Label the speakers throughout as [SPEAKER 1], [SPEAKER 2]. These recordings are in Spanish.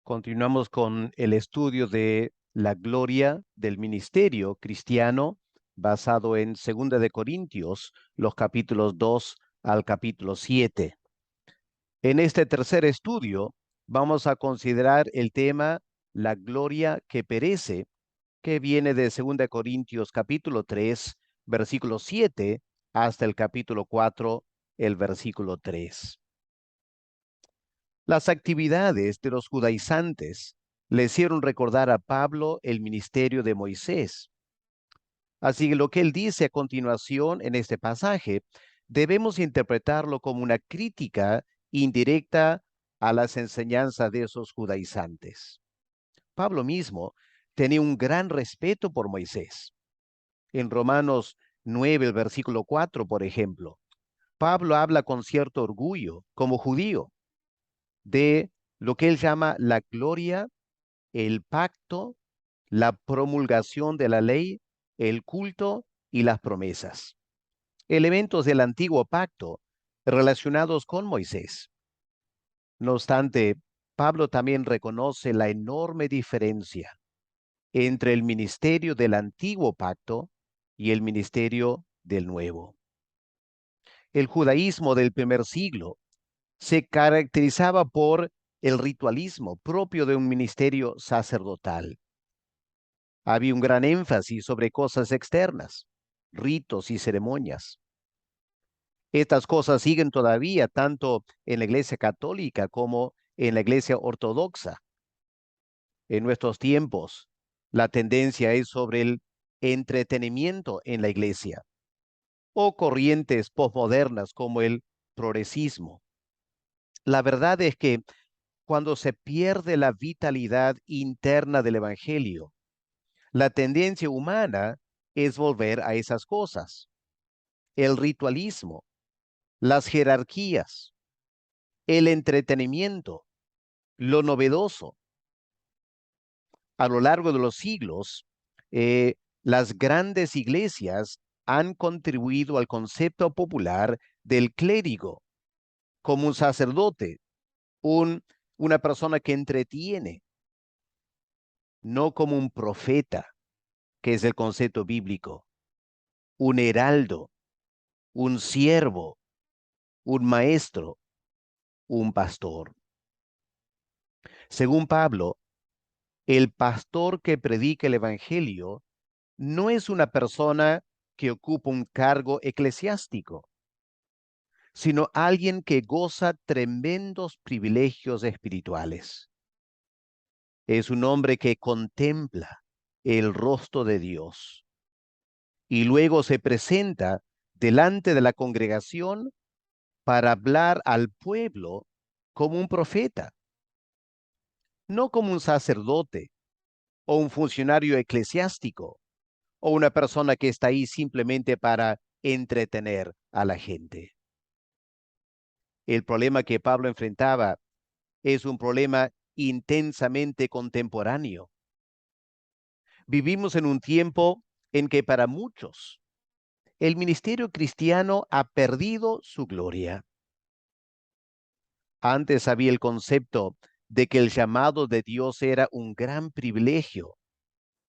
[SPEAKER 1] Continuamos con el estudio de la gloria del ministerio cristiano basado en 2 de Corintios, los capítulos 2 al capítulo 7. En este tercer estudio vamos a considerar el tema la gloria que perece, que viene de 2 Corintios capítulo 3, versículo 7 hasta el capítulo 4, el versículo 3. Las actividades de los judaizantes le hicieron recordar a Pablo el ministerio de Moisés. Así que lo que él dice a continuación en este pasaje, debemos interpretarlo como una crítica indirecta a las enseñanzas de esos judaizantes. Pablo mismo tenía un gran respeto por Moisés. En Romanos 9, el versículo 4, por ejemplo, Pablo habla con cierto orgullo, como judío, de lo que él llama la gloria, el pacto, la promulgación de la ley, el culto y las promesas. Elementos del antiguo pacto relacionados con Moisés. No obstante, Pablo también reconoce la enorme diferencia entre el ministerio del antiguo pacto y el ministerio del nuevo. El judaísmo del primer siglo se caracterizaba por el ritualismo propio de un ministerio sacerdotal. Había un gran énfasis sobre cosas externas, ritos y ceremonias. Estas cosas siguen todavía tanto en la Iglesia católica como en la Iglesia ortodoxa. En nuestros tiempos, la tendencia es sobre el entretenimiento en la Iglesia o corrientes posmodernas como el progresismo. La verdad es que cuando se pierde la vitalidad interna del Evangelio, la tendencia humana es volver a esas cosas. El ritualismo, las jerarquías, el entretenimiento, lo novedoso. A lo largo de los siglos, las grandes iglesias han contribuido al concepto popular del clérigo como un sacerdote, un, una persona que entretiene, no como un profeta, que es el concepto bíblico, un heraldo, un siervo, un maestro, un pastor. Según Pablo, el pastor que predica el evangelio no es una persona que ocupa un cargo eclesiástico, sino alguien que goza tremendos privilegios espirituales. Es un hombre que contempla el rostro de Dios y luego se presenta delante de la congregación para hablar al pueblo como un profeta, no como un sacerdote o un funcionario eclesiástico o una persona que está ahí simplemente para entretener a la gente. El problema que Pablo enfrentaba es un problema intensamente contemporáneo. Vivimos en un tiempo en que para muchos el ministerio cristiano ha perdido su gloria. Antes había el concepto de que el llamado de Dios era un gran privilegio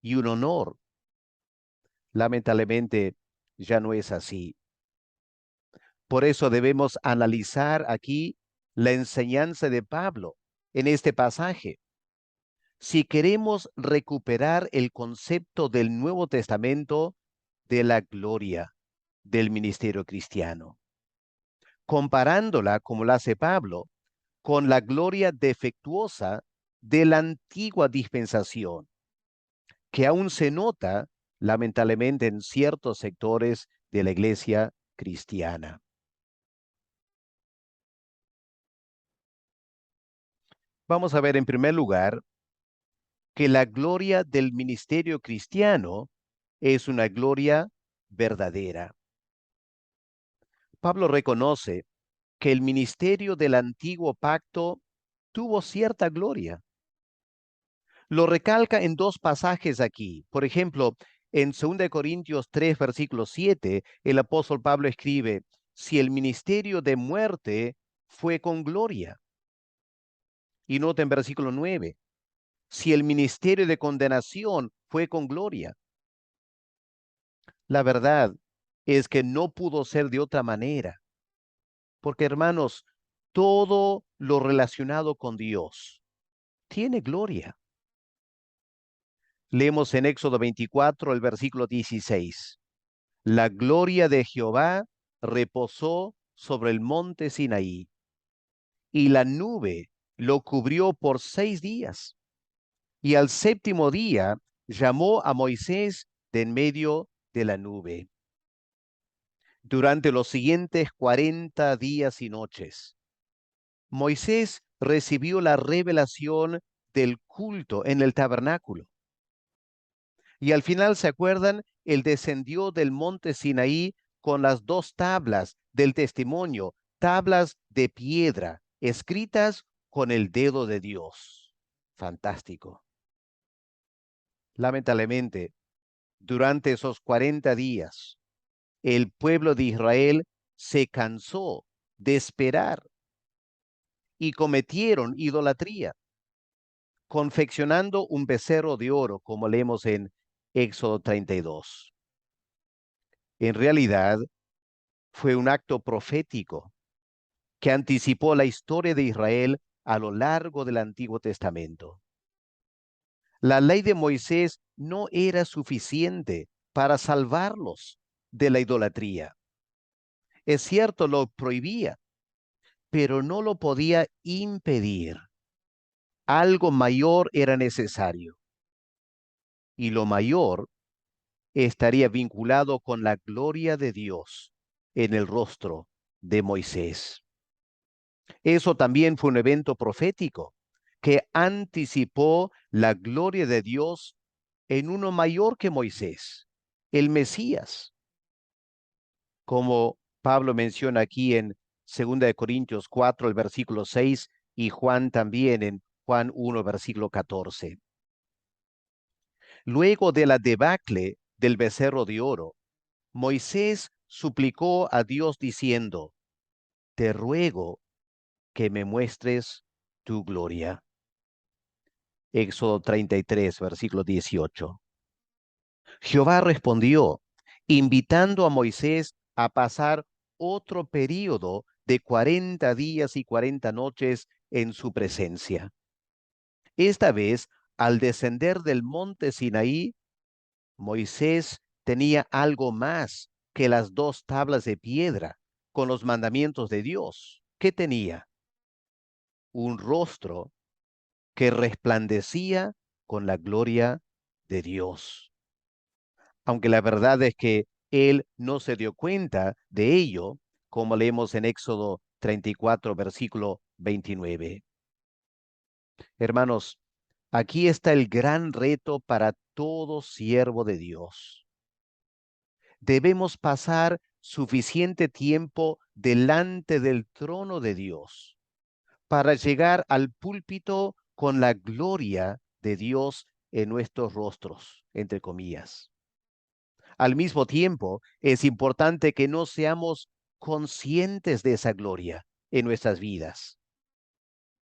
[SPEAKER 1] y un honor. Lamentablemente ya no es así. Por eso debemos analizar aquí la enseñanza de Pablo en este pasaje. Si queremos recuperar el concepto del Nuevo Testamento de la gloria del ministerio cristiano, comparándola, como la hace Pablo, con la gloria defectuosa de la antigua dispensación, que aún se nota lamentablemente en ciertos sectores de la iglesia cristiana. Vamos a ver en primer lugar que la gloria del ministerio cristiano es una gloria verdadera. Pablo reconoce que el ministerio del antiguo pacto tuvo cierta gloria. Lo recalca en dos pasajes aquí. Por ejemplo, en 2 Corintios 3, versículo 7, el apóstol Pablo escribe, si el ministerio de muerte fue con gloria. Y nota en versículo 9, si el ministerio de condenación fue con gloria? La verdad es que no pudo ser de otra manera, porque hermanos, todo lo relacionado con Dios tiene gloria. Leemos en Éxodo 24, el versículo 16. La gloria de Jehová reposó sobre el monte Sinaí, y la nube lo cubrió por 6 días. Y al séptimo día llamó a Moisés de en medio de la nube. Durante los siguientes 40 días y noches, Moisés recibió la revelación del culto en el tabernáculo. Y al final, ¿se acuerdan? Él descendió del monte Sinaí con las 2 tablas del testimonio, tablas de piedra, escritas con el dedo de Dios. Fantástico. Lamentablemente, durante esos 40 días, el pueblo de Israel se cansó de esperar y cometieron idolatría, confeccionando un becerro de oro, como leemos en Éxodo 32. En realidad, fue un acto profético que anticipó la historia de Israel a lo largo del Antiguo Testamento. La ley de Moisés no era suficiente para salvarlos de la idolatría. Es cierto, lo prohibía, pero no lo podía impedir. Algo mayor era necesario, y lo mayor estaría vinculado con la gloria de Dios en el rostro de Moisés. Eso también fue un evento profético que anticipó la gloria de Dios en uno mayor que Moisés, el Mesías, como Pablo menciona aquí en 2 Corintios 4, el versículo 6, y Juan también en Juan 1, versículo 14. Luego de la debacle del becerro de oro, Moisés suplicó a Dios diciendo: Te ruego que me muestres tu gloria. Éxodo 33, versículo 18. Jehová respondió, invitando a Moisés a pasar otro período de 40 días y 40 noches en su presencia. Esta vez, al descender del monte Sinaí, Moisés tenía algo más que las 2 tablas de piedra con los mandamientos de Dios. ¿Qué tenía? Un rostro que resplandecía con la gloria de Dios. Aunque la verdad es que él no se dio cuenta de ello, como leemos en Éxodo 34, versículo 29. Hermanos, aquí está el gran reto para todo siervo de Dios. Debemos pasar suficiente tiempo delante del trono de Dios para llegar al púlpito con la gloria de Dios en nuestros rostros, entre comillas. Al mismo tiempo, es importante que no seamos conscientes de esa gloria en nuestras vidas,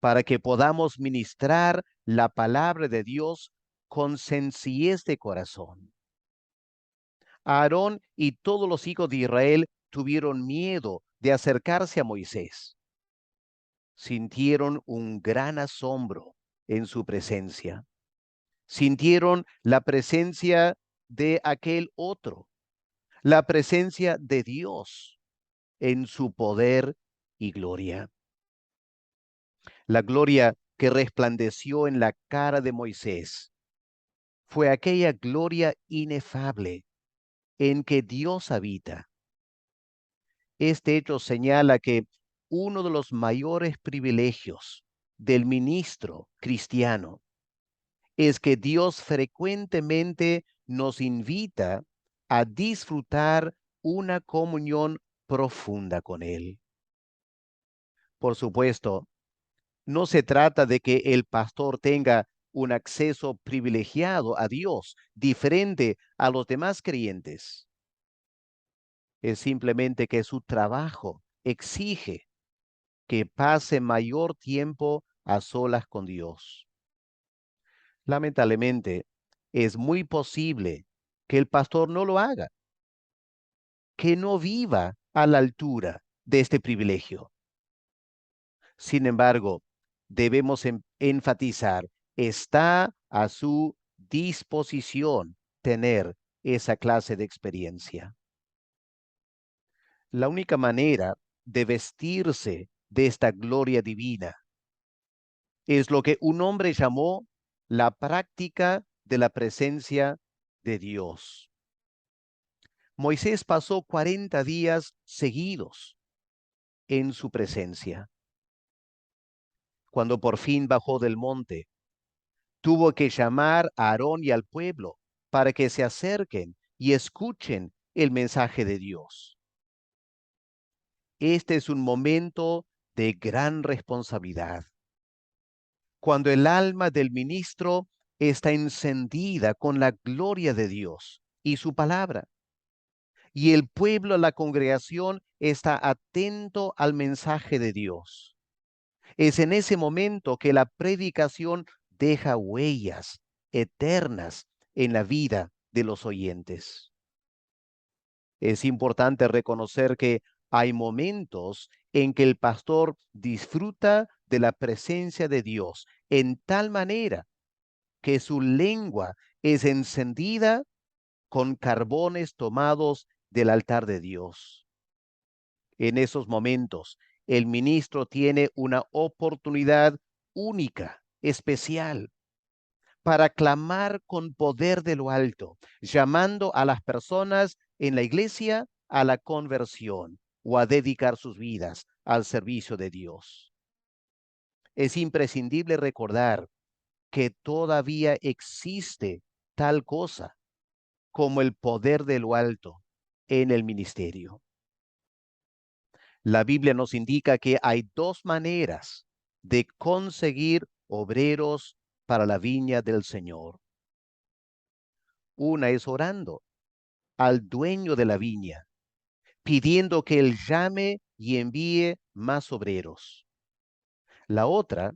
[SPEAKER 1] para que podamos ministrar la palabra de Dios con sencillez de corazón. Aarón y todos los hijos de Israel tuvieron miedo de acercarse a Moisés. Sintieron un gran asombro en su presencia. Sintieron la presencia de aquel otro, la presencia de Dios en su poder y gloria. La gloria que resplandeció en la cara de Moisés fue aquella gloria inefable en que Dios habita. Este hecho señala que uno de los mayores privilegios del ministro cristiano es que Dios frecuentemente nos invita a disfrutar una comunión profunda con Él. Por supuesto, no se trata de que el pastor tenga un acceso privilegiado a Dios, diferente a los demás creyentes. Es simplemente que su trabajo exige que pase mayor tiempo a solas con Dios. Lamentablemente, es muy posible que el pastor no lo haga, que no viva a la altura de este privilegio. Sin embargo, debemos enfatizar, está a su disposición tener esa clase de experiencia. La única manera de vestirse de esta gloria divina es lo que un hombre llamó la práctica de la presencia de Dios. Moisés pasó 40 días seguidos en su presencia. Cuando por fin bajó del monte, tuvo que llamar a Aarón y al pueblo para que se acerquen y escuchen el mensaje de Dios. Este es un momento de gran responsabilidad. Cuando el alma del ministro está encendida con la gloria de Dios y su palabra, y el pueblo, la congregación, está atento al mensaje de Dios. Es en ese momento que la predicación deja huellas eternas en la vida de los oyentes. Es importante reconocer que hay momentos en que el pastor disfruta de la presencia de Dios en tal manera que su lengua es encendida con carbones tomados del altar de Dios. En esos momentos, el ministro tiene una oportunidad única, especial, para clamar con poder de lo alto, llamando a las personas en la iglesia a la conversión o a dedicar sus vidas al servicio de Dios. Es imprescindible recordar que todavía existe tal cosa como el poder de lo alto en el ministerio. La Biblia nos indica que hay dos maneras de conseguir obreros para la viña del Señor. Una es orando al dueño de la viña, pidiendo que él llame y envíe más obreros. La otra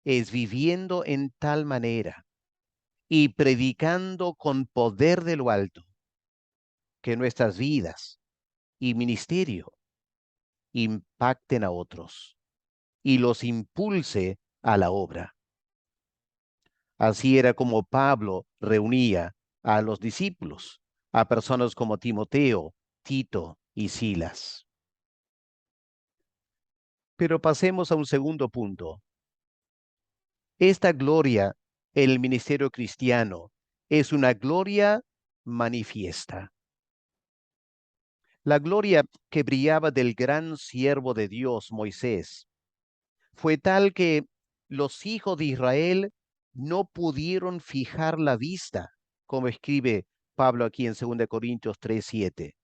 [SPEAKER 1] es viviendo en tal manera y predicando con poder de lo alto que nuestras vidas y ministerio impacten a otros y los impulse a la obra. Así era como Pablo reunía a los discípulos, a personas como Timoteo, Tito y Silas. Pero pasemos a un segundo punto. Esta gloria en el ministerio cristiano es una gloria manifiesta. La gloria que brillaba del gran siervo de Dios, Moisés, fue tal que los hijos de Israel no pudieron fijar la vista, como escribe Pablo aquí en 2 Corintios 3:7.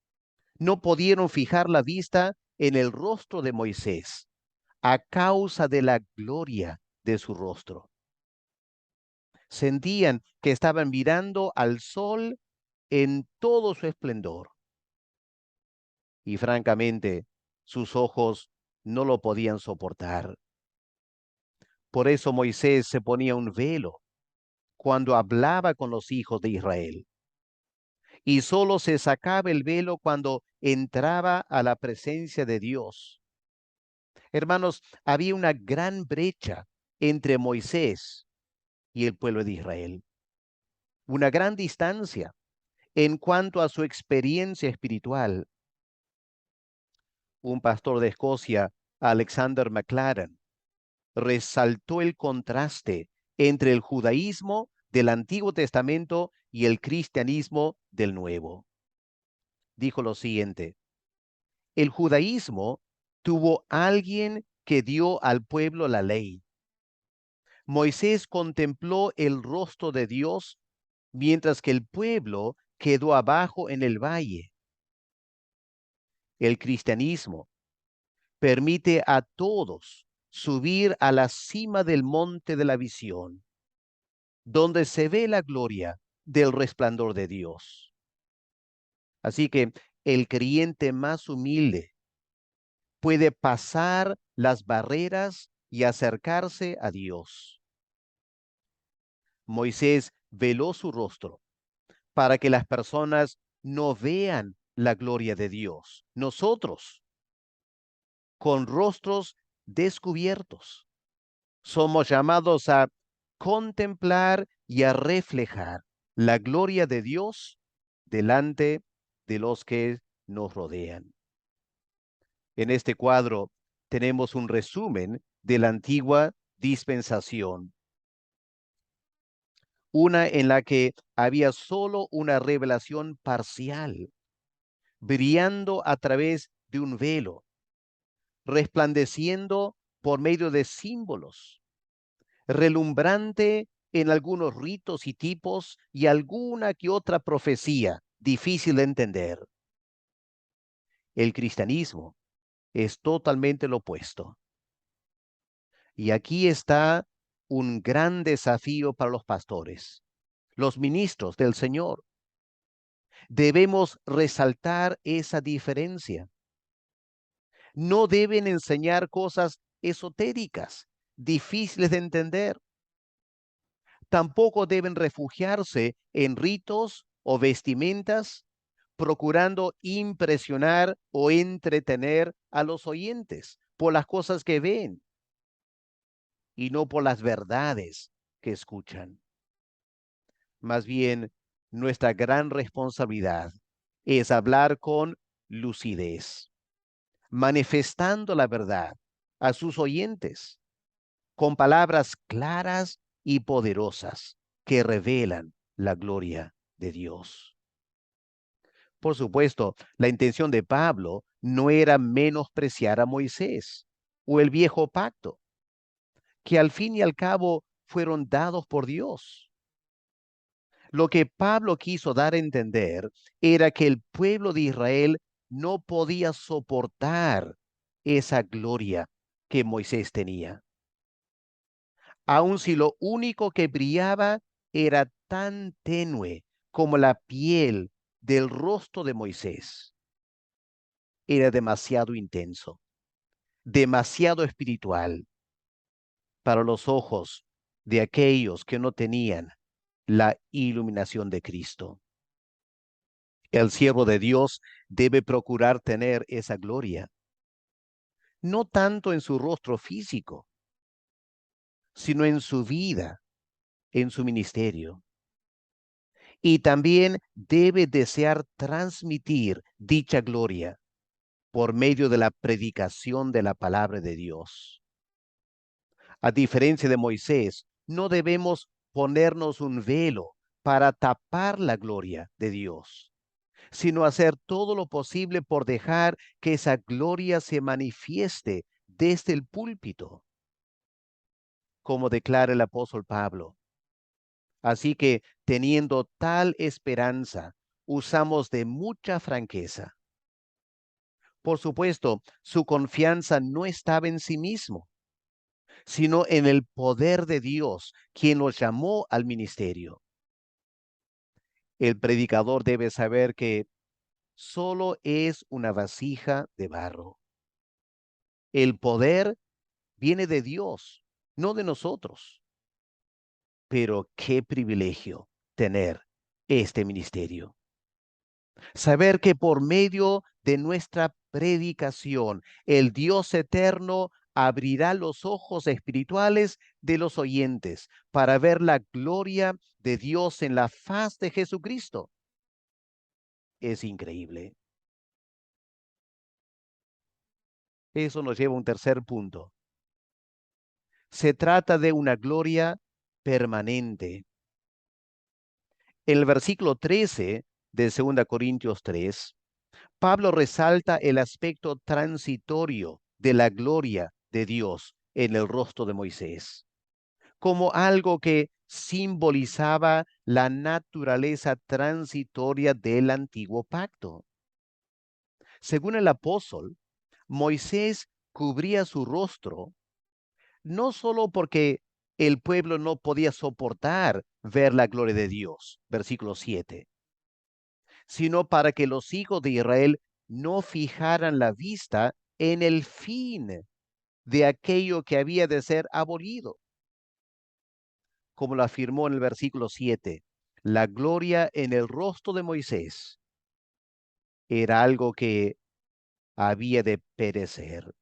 [SPEAKER 1] No pudieron fijar la vista en el rostro de Moisés a causa de la gloria de su rostro. Sentían que estaban mirando al sol en todo su esplendor y francamente sus ojos no lo podían soportar. Por eso Moisés se ponía un velo cuando hablaba con los hijos de Israel y solo se sacaba el velo cuando entraba a la presencia de Dios. Hermanos, había una gran brecha entre Moisés y el pueblo de Israel, una gran distancia en cuanto a su experiencia espiritual. Un pastor de Escocia, Alexander MacLaren, resaltó el contraste entre el judaísmo del Antiguo Testamento y el cristianismo del Nuevo. Dijo lo siguiente: el judaísmo tuvo alguien que dio al pueblo la ley. Moisés contempló el rostro de Dios, mientras que el pueblo quedó abajo en el valle. El cristianismo permite a todos subir a la cima del monte de la visión, donde se ve la gloria del resplandor de Dios. Así que el creyente más humilde puede pasar las barreras y acercarse a Dios. Moisés veló su rostro para que las personas no vean la gloria de Dios. Nosotros, con rostros descubiertos, somos llamados a contemplar y a reflejar la gloria de Dios delante de los que nos rodean. En este cuadro tenemos un resumen de la antigua dispensación, una en la que había solo una revelación parcial, brillando a través de un velo, resplandeciendo por medio de símbolos, relumbrante en algunos ritos y tipos y alguna que otra profecía difícil de entender. El cristianismo es totalmente lo opuesto. Y aquí está un gran desafío para los pastores, los ministros del Señor. Debemos resaltar esa diferencia. No deben enseñar cosas esotéricas, difíciles de entender. Tampoco deben refugiarse en ritos o vestimentas, procurando impresionar o entretener a los oyentes por las cosas que ven y no por las verdades que escuchan. Más bien, nuestra gran responsabilidad es hablar con lucidez, manifestando la verdad a sus oyentes con palabras claras y poderosas que revelan la gloria de Dios. Por supuesto, la intención de Pablo no era menospreciar a Moisés o el viejo pacto, que al fin y al cabo fueron dados por Dios. Lo que Pablo quiso dar a entender era que el pueblo de Israel no podía soportar esa gloria que Moisés tenía. Aun si lo único que brillaba era tan tenue como la piel del rostro de Moisés, era demasiado intenso, demasiado espiritual para los ojos de aquellos que no tenían la iluminación de Cristo. El siervo de Dios debe procurar tener esa gloria, no tanto en su rostro físico, sino en su vida, en su ministerio. Y también debe desear transmitir dicha gloria por medio de la predicación de la palabra de Dios. A diferencia de Moisés, no debemos ponernos un velo para tapar la gloria de Dios, sino hacer todo lo posible por dejar que esa gloria se manifieste desde el púlpito, como declara el apóstol Pablo. Así que, teniendo tal esperanza, usamos de mucha franqueza. Por supuesto, su confianza no estaba en sí mismo, sino en el poder de Dios, quien los llamó al ministerio. El predicador debe saber que solo es una vasija de barro. El poder viene de Dios, no de nosotros. Pero qué privilegio tener este ministerio. Saber que por medio de nuestra predicación, el Dios eterno abrirá los ojos espirituales de los oyentes para ver la gloria de Dios en la faz de Jesucristo. Es increíble. Eso nos lleva a un tercer punto. Se trata de una gloria permanente. En el versículo 13 de 2 Corintios 3, Pablo resalta el aspecto transitorio de la gloria de Dios en el rostro de Moisés, como algo que simbolizaba la naturaleza transitoria del antiguo pacto. Según el apóstol, Moisés cubría su rostro no solo porque el pueblo no podía soportar ver la gloria de Dios, versículo 7, sino para que los hijos de Israel no fijaran la vista en el fin de aquello que había de ser abolido. como lo afirmó en el versículo 7, la gloria en el rostro de Moisés era algo que había de perecer.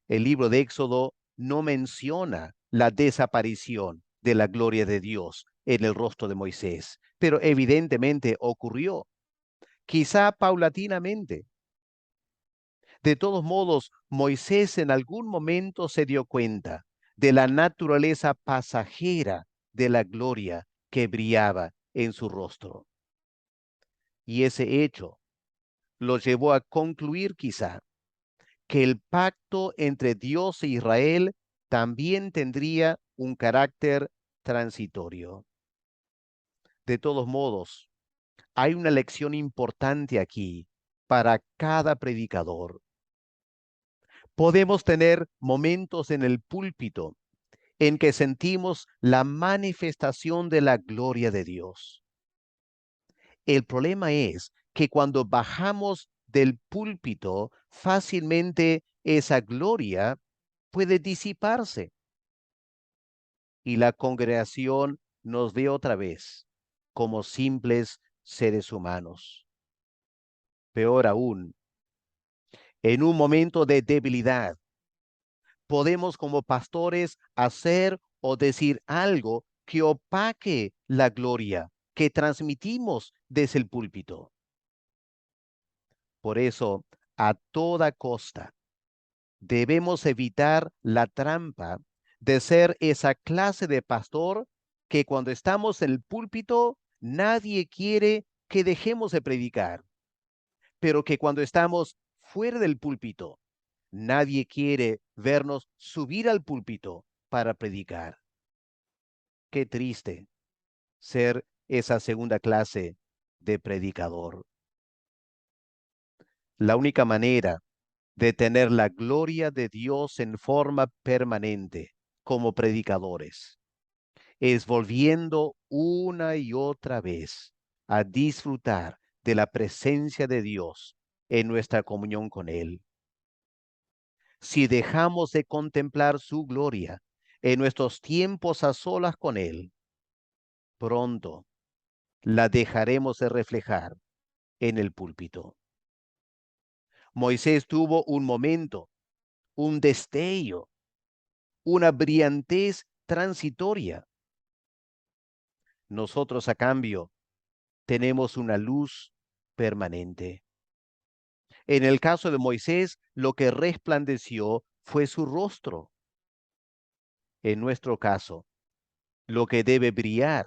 [SPEAKER 1] El libro de Éxodo no menciona la desaparición de la gloria de Dios en el rostro de Moisés, pero evidentemente ocurrió, quizá paulatinamente. De todos modos, Moisés en algún momento se dio cuenta de la naturaleza pasajera de la gloria que brillaba en su rostro. Y ese hecho lo llevó a concluir quizá que el pacto entre Dios e Israel también tendría un carácter transitorio. De todos modos, hay una lección importante aquí para cada predicador. Podemos tener momentos en el púlpito en que sentimos la manifestación de la gloria de Dios. El problema es que cuando bajamos del púlpito, fácilmente esa gloria puede disiparse y la congregación nos ve otra vez como simples seres humanos. Peor aún, en un momento de debilidad, podemos como pastores hacer o decir algo que opaque la gloria que transmitimos desde el púlpito. Por eso, a toda costa, debemos evitar la trampa de ser esa clase de pastor que cuando estamos en el púlpito nadie quiere que dejemos de predicar, pero que cuando estamos fuera del púlpito nadie quiere vernos subir al púlpito para predicar. Qué triste ser esa segunda clase de predicador. La única manera de tener la gloria de Dios en forma permanente como predicadores es volviendo una y otra vez a disfrutar de la presencia de Dios en nuestra comunión con Él. Si dejamos de contemplar su gloria en nuestros tiempos a solas con Él, pronto la dejaremos de reflejar en el púlpito. Moisés tuvo un momento, un destello, una brillantez transitoria. Nosotros, a cambio, tenemos una luz permanente. En el caso de Moisés, lo que resplandeció fue su rostro. En nuestro caso, lo que debe brillar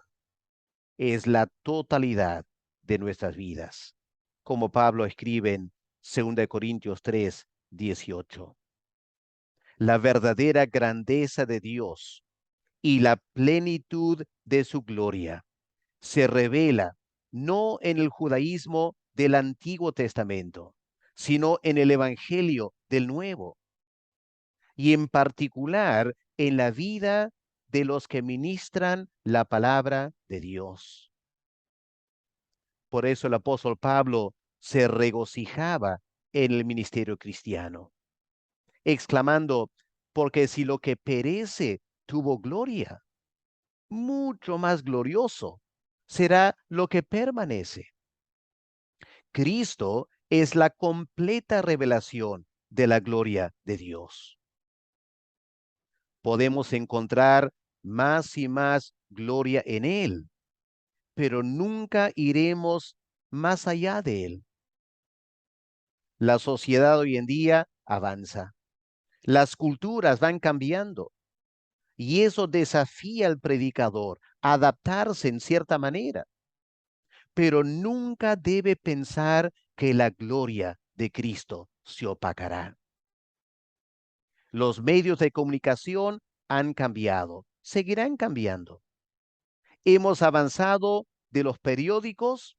[SPEAKER 1] es la totalidad de nuestras vidas, como Pablo escribe en 2 Corintios 3:18. La verdadera grandeza de Dios y la plenitud de su gloria se revela no en el judaísmo del Antiguo Testamento, sino en el Evangelio del Nuevo, y en particular en la vida de los que ministran la palabra de Dios. Por eso el apóstol Pablo se regocijaba en el ministerio cristiano, exclamando, porque si lo que perece tuvo gloria, mucho más glorioso será lo que permanece. Cristo es la completa revelación de la gloria de Dios. Podemos encontrar más y más gloria en Él, pero nunca iremos más allá de Él. La sociedad hoy en día avanza. Las culturas van cambiando y eso desafía al predicador a adaptarse en cierta manera, pero nunca debe pensar que la gloria de Cristo se opacará. Los medios de comunicación han cambiado, seguirán cambiando. Hemos avanzado de los periódicos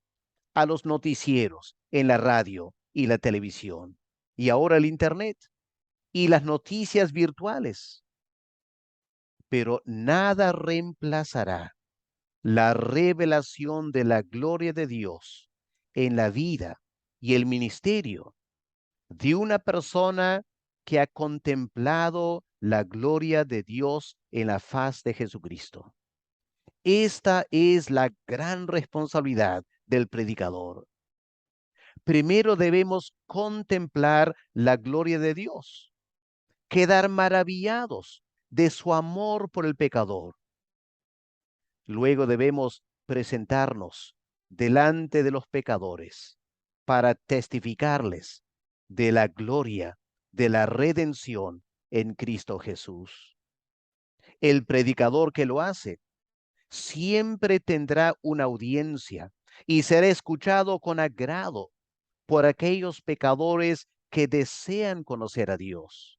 [SPEAKER 1] a los noticieros en la radio y la televisión, y ahora el Internet y las noticias virtuales. Pero nada reemplazará la revelación de la gloria de Dios en la vida y el ministerio de una persona que ha contemplado la gloria de Dios en la faz de Jesucristo. Esta es la gran responsabilidad del predicador. Primero debemos contemplar la gloria de Dios, quedar maravillados de su amor por el pecador. Luego debemos presentarnos delante de los pecadores para testificarles de la gloria de la redención en Cristo Jesús. El predicador que lo hace siempre tendrá una audiencia y será escuchado con agrado por aquellos pecadores que desean conocer a Dios.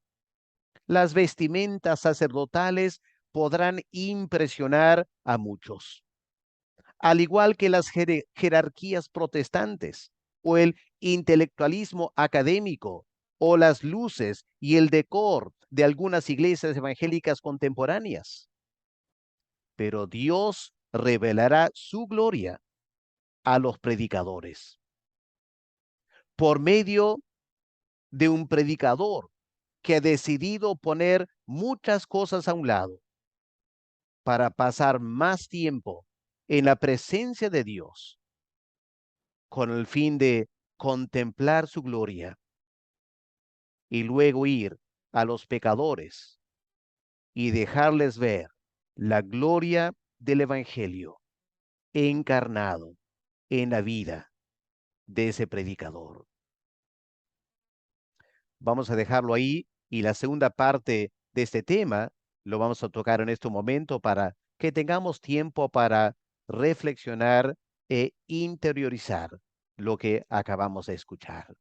[SPEAKER 1] Las vestimentas sacerdotales podrán impresionar a muchos, al igual que las jerarquías protestantes o el intelectualismo académico o las luces y el decor de algunas iglesias evangélicas contemporáneas. Pero Dios revelará su gloria a los predicadores por medio de un predicador que ha decidido poner muchas cosas a un lado para pasar más tiempo en la presencia de Dios con el fin de contemplar su gloria y luego ir a los pecadores y dejarles ver la gloria del Evangelio encarnado en la vida de ese predicador. Vamos a dejarlo ahí y la segunda parte de este tema lo vamos a tocar en este momento para que tengamos tiempo para reflexionar e interiorizar lo que acabamos de escuchar.